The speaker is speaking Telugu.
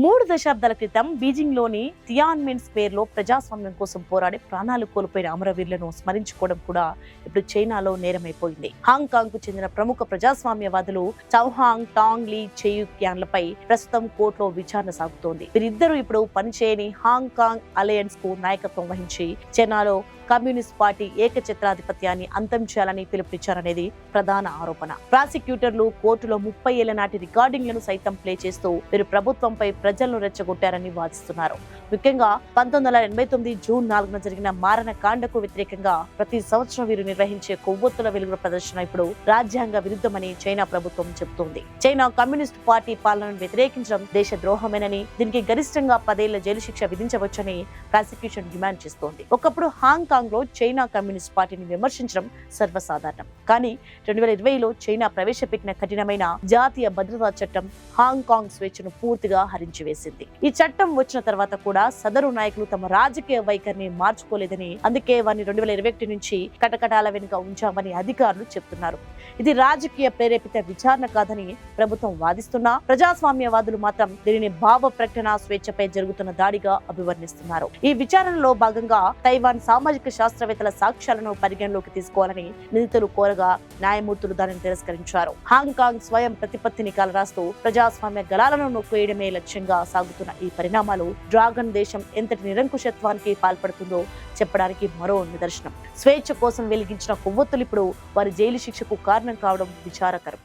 3 దశాబ్దాల క్రితం బీజింగ్లోని తియాన్మెన్ స్క్వేర్లో ప్రజాస్వామ్యం కోసం పోరాడి ప్రాణాలు కోల్పోయిన అమరవీరులను స్మరించుకోవడం కూడా ఇప్పుడు చైనాలో నేరమైపోయింది. హాంకాంగ్ కు చెందిన ప్రముఖ ప్రజాస్వామ్యవాదులు చౌహాంగ్, టాంగ్ లీ చెయుక్యాన్లపై ప్రస్తుతం కోర్టులో విచారణ సాగుతోంది. వీరిద్దరూ ఇప్పుడు పనిచేయని హాంకాంగ్ అలయన్స్ కు నాయకత్వం వహించి చైనాలో కమ్యూనిస్ట్ పార్టీ ఏకఛత్రాధిపత్యాన్ని అంతం చేయాలని పిలుపునిచ్చారనేది ప్రధాన ఆరోపణ. ప్రాసిక్యూటర్లు కోర్టులో 30 ఏళ్ల నాటి రికార్డింగ్లను సైతం ప్లే చేస్తూ వీరు ప్రభుత్వంపై ప్రజలను రెచ్చగొట్టారని వాదిస్తున్నారు. ముఖ్యంగా 1989 జూన్ 4న జరిగిన మారణ కాండకు వ్యతిరేకంగా ప్రతి సంవత్సరం వీరు నిర్వహించే కొవ్వొత్తుల వెలుగుల ప్రదర్శన ఇప్పుడు రాజ్యాంగ విరుద్ధమని చైనా ప్రభుత్వం చెబుతోంది. చైనా కమ్యూనిస్ట్ పార్టీ పాలనను వ్యతిరేకించడం దేశ ద్రోహమేనని, దీనికి గరిష్టంగా 10 ఏళ్ల జైలు శిక్ష విధించవచ్చని ప్రాసిక్యూషన్ డిమాండ్ చేస్తోంది. ఒకప్పుడు హాంకాంగ్ లో చైనా కమ్యూనిస్ట్ పార్టీని విమర్శించడం సర్వసాధారణం. కానీ 2020లో చైనా ప్రవేశపెట్టిన కఠినమైన జాతీయ భద్రతా చట్టం హాంకాంగ్ స్వేచ్ఛను పూర్తిగా హరించివేసింది. ఈ చట్టం వచ్చిన తర్వాత కూడా సదరు నాయకులు తమ రాజకీయ వైఖరిని మార్చుకోలేదని, అందుకే వారిని 2021 నుంచి కటకటాల వెనుక ఉంచామని అధికారులు చెబుతున్నారు. ఇది రాజకీయ ప్రేరేపిత విచారణ కాదని ప్రభుత్వం వాదిస్తున్నా, ప్రజాస్వామ్యవాదులు మాత్రం దీనిని భావ ప్రకటన స్వేచ్ఛపై జరుగుతున్న దాడిగా అభివర్ణిస్తున్నారు. ఈ విచారణలో భాగంగా తైవాన్ సామాజిక శాస్త్రవేత్తల సాక్ష్యాలను పరిగణలోకి తీసుకోవాలని నిందితులు కోరగా న్యాయమూర్తులు దానిని తిరస్కరించారు. హాంకాంగ్ స్వయం ప్రతిపత్తిని కలరాస్తూ ప్రజాస్వామ్య గళాలను నొక్కేయడమే లక్ష్యంగా సాగుతున్న ఈ పరిణామాలు డ్రాగన్ దేశం ఎంతటి నిరంకుశత్వానికి పాల్పడుతుందో చెప్పడానికి మరో నిదర్శనం. స్వేచ్ఛ కోసం వెలిగించిన కొవ్వొత్తులు ఇప్పుడు వారి జైలు శిక్షకు కారణం కావడం విచారకరం.